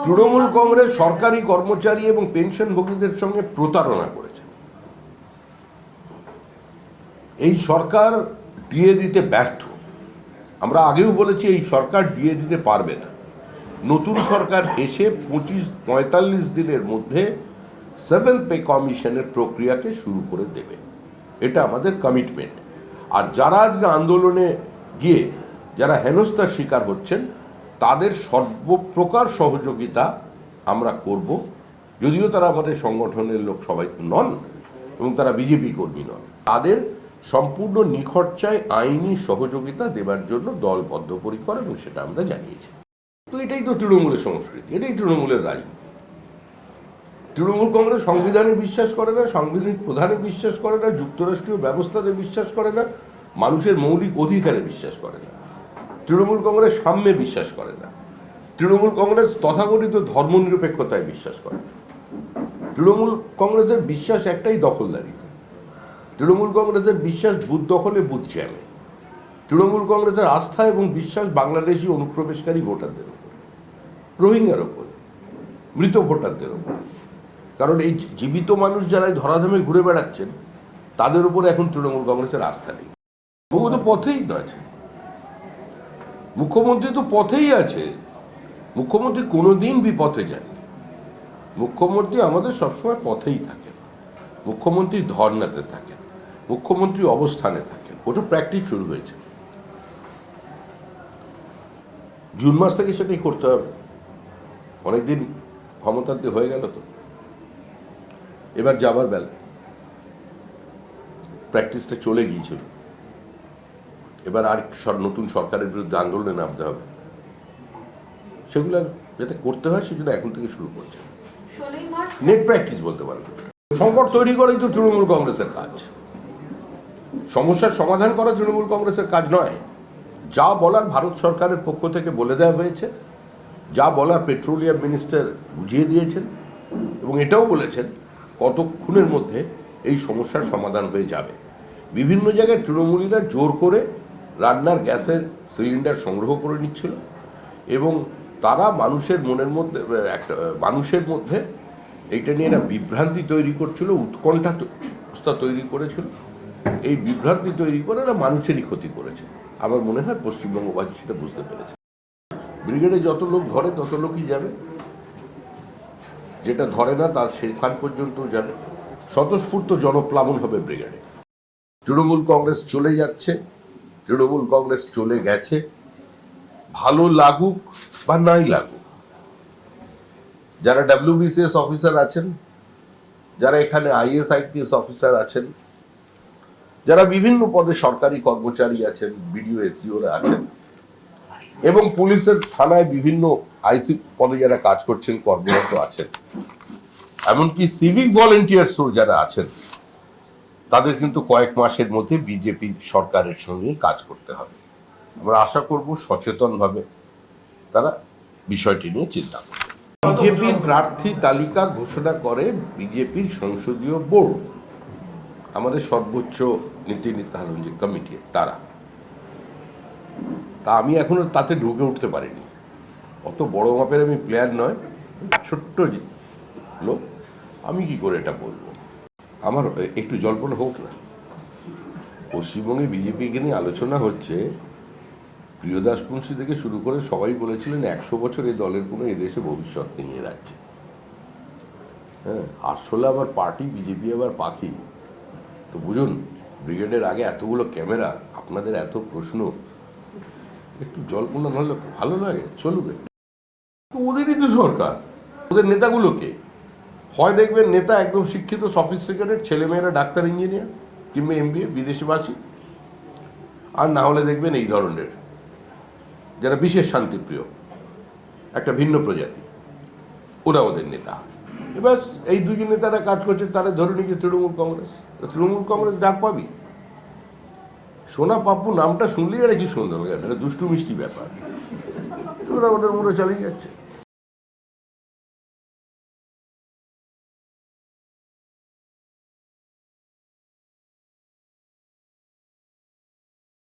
তৃণমূল কংগ্রেস সরকারি কর্মচারী এবং পেনশনভোগীদের সঙ্গে প্রতারণা করেছে। এই সরকার ডিএ দিতে ব্যর্থ। আমরা আগেও বলেছি এই সরকার ডিএ দিতে পারবে না। নতুন সরকার এসে 45 দিনের মধ্যে 7th পে কমিশনের প্রক্রিয়াকে শুরু করে দেবে, এটা আমাদের কমিটমেন্ট। আর যারা আজকে আন্দোলনে গিয়ে যারা হেনস্থার শিকার হচ্ছেন তাদের সর্বপ্রকার সহযোগিতা আমরা করব, যদিও তারা আমাদের সংগঠনের লোক সবাই নন এবং তারা বিজেপি কর্মী নন। তাদের সম্পূর্ণ নিখরচায় আইনি সহযোগিতা দেবার জন্য দল বদ্ধপরিকর এবং সেটা আমরা জানিয়েছি। তো এটাই তো তৃণমূলের সংস্কৃতি, এটাই তৃণমূলের রাজনীতি। তৃণমূল কংগ্রেস সংবিধানে বিশ্বাস করে না, সাংবিধানিক প্রধানে বিশ্বাস করে না, যুক্তরাষ্ট্রীয় ব্যবস্থাতে বিশ্বাস করে না, মানুষের মৌলিক অধিকারে বিশ্বাস করে না। তৃণমূল কংগ্রেস সাম্যে বিশ্বাস করে না। তৃণমূল কংগ্রেস তথাকথিত ধর্মনিরপেক্ষতায় বিশ্বাস করে না। তৃণমূল কংগ্রেসের বিশ্বাস একটাই, দখলদারিতে। তৃণমূল কংগ্রেসের বিশ্বাস বুথ দখলে, বুথ জ্যামে। তৃণমূল কংগ্রেসের আস্থা এবং বিশ্বাস বাংলাদেশি অনুপ্রবেশকারী ভোটারদের উপর, রোহিঙ্গার ওপর, মৃত ভোটারদের ওপর। কারণ এই জীবিত মানুষ যারা ধরাধামে ঘুরে বেড়াচ্ছেন তাদের উপর এখন তৃণমূল কংগ্রেসের আস্থা নেই। ও তো পথেই তো আছে, মুখ্যমন্ত্রী তো পথেই আছে। মুখ্যমন্ত্রী কোনোদিন বিপথে যায়নি। মুখ্যমন্ত্রী আমাদের সবসময় পথেই থাকেন। মুখ্যমন্ত্রী ধর্নাতে থাকেন, মুখ্যমন্ত্রী অবস্থানে থাকেন। ওটা প্র্যাকটিস শুরু হয়েছে, জুন মাস থেকে সেটাই করতে হবে। অনেকদিন ক্ষমতান্তে হয়ে গেল, তো এবার যাবার বেলা প্র্যাকটিসটা চলে গিয়েছিল। এবার আর নতুন সরকারের বিরুদ্ধে আন্দোলনে নামতে হবে। সেগুলো যাতে করতে হয় সেগুলো এখন থেকে শুরু করছে। নেট প্র্যাকটিস বলতে পারেন। সংকট তৈরি করাই তো তৃণমূল কংগ্রেসের কাজ। সমস্যার সমাধান করা তৃণমূল কংগ্রেসের কাজ নয়। যা বলার ভারত সরকারের পক্ষ থেকে বলে দেওয়া হয়েছে, যা বলার পেট্রোলিয়াম মিনিস্টার বুঝিয়ে দিয়েছেন এবং এটাও বলেছেন কতক্ষণের মধ্যে এই সমস্যার সমাধান হয়ে যাবে। বিভিন্ন জায়গায় তৃণমূলীরা জোর করে রান্নার গ্যাসের সিলিন্ডার সংগ্রহ করে নিচ্ছিল এবং তারা মানুষের মনের মধ্যে মানুষের মধ্যে এইটা নিয়ে একটা বিভ্রান্তি তৈরি করছিল, উৎকণ্ঠা তৈরি করেছিল। এই বিভ্রান্তি তৈরি করে এরা মানুষেরই ক্ষতি করেছে। আমার মনে হয় পশ্চিমবঙ্গবাসী সেটা বুঝতে পেরেছে। ব্রিগেডে যত লোক ধরে তত লোকই যাবে, যেটা ধরে না তার সেখান পর্যন্ত যাবে। স্বতঃস্ফূর্ত জনপ্লাবন হবে ব্রিগেডে। তৃণমূল কংগ্রেস চলে যাচ্ছে, তৃণমূল কংগ্রেস চলে গেছে, ভালো লাগুক বা নাই লাগুক। যারা WBCS অফিসার আছেন, যারা এখানে IAS IPS অফিসার আছেন, যারা বিভিন্ন পদে সরকারি কর্মচারী আছেন, BDO SDOরা আছেন এবং পুলিশের থানায় বিভিন্ন IC পদে যারা কাজ করছেন, কর্মরত আছেন, এমনকি সিভিক ভলেন্টিয়ার্সও যারা আছেন, তাদের কিন্তু কয়েক মাসের মধ্যে বিজেপি সরকারের সঙ্গে কাজ করতে হবে। আমরা আশা করব সচেতনভাবে তারা বিষয়টি নিয়ে চিন্তা করবে। বিজেপির প্রার্থী তালিকা ঘোষণা করে বিজেপির সংসদীয় বোর্ড, আমাদের সর্বোচ্চ নীতি নির্ধারণ যে কমিটি, তারা। তা আমি এখনো তাতে ঢুকে উঠতে পারিনি। অত বড় মাপের আমি প্লেয়ার নয়, ছোট্ট লোক। আমি কি করে এটা বলবো? আমার একটু জল্পনা হোক না। পশ্চিমবঙ্গে বিজেপিকে নিয়ে আলোচনা হচ্ছে, প্রিয়দাস মুন্সি থেকে শুরু করে সবাই বলেছিলেন 100 বছর এই দলের কোনো এদেশে ভবিষ্যৎ নেই এ রাজ্যে। হ্যাঁ, আসলে আবার পার্টি বিজেপি আবার পাখি। তো বুঝুন, ব্রিগেডের আগে এতগুলো ক্যামেরা, আপনাদের এত প্রশ্ন, একটু জল্পনা হলে ভালো লাগে। চলুক, ওদেরই তো সরকার। ওদের নেতাগুলোকে হয় দেখবেন নেতা একদম শিক্ষিত, সফিস্টিকেটেড, ছেলেমেয়েরা ডাক্তার, ইঞ্জিনিয়ার কিংবা MBA বিদেশিবাসী, আর না হলে দেখবেন এই ধরনের যারা বিশেষ শান্তিপ্রিয়, একটা ভিন্ন প্রজাতি, ওরা ওদের নেতা। এবার এই দুজন নেতারা কাজ করছে, তারা ধরে নিচ্ছে তৃণমূল কংগ্রেস। তৃণমূল কংগ্রেস ডাক পাবি? সোনা পাপ্পু নামটা শুনলেই এটা কি সুন্দর, এটা দুষ্টু মিষ্টি ব্যাপার। ওরা ওদের মধ্যে চালিয়ে যাচ্ছে।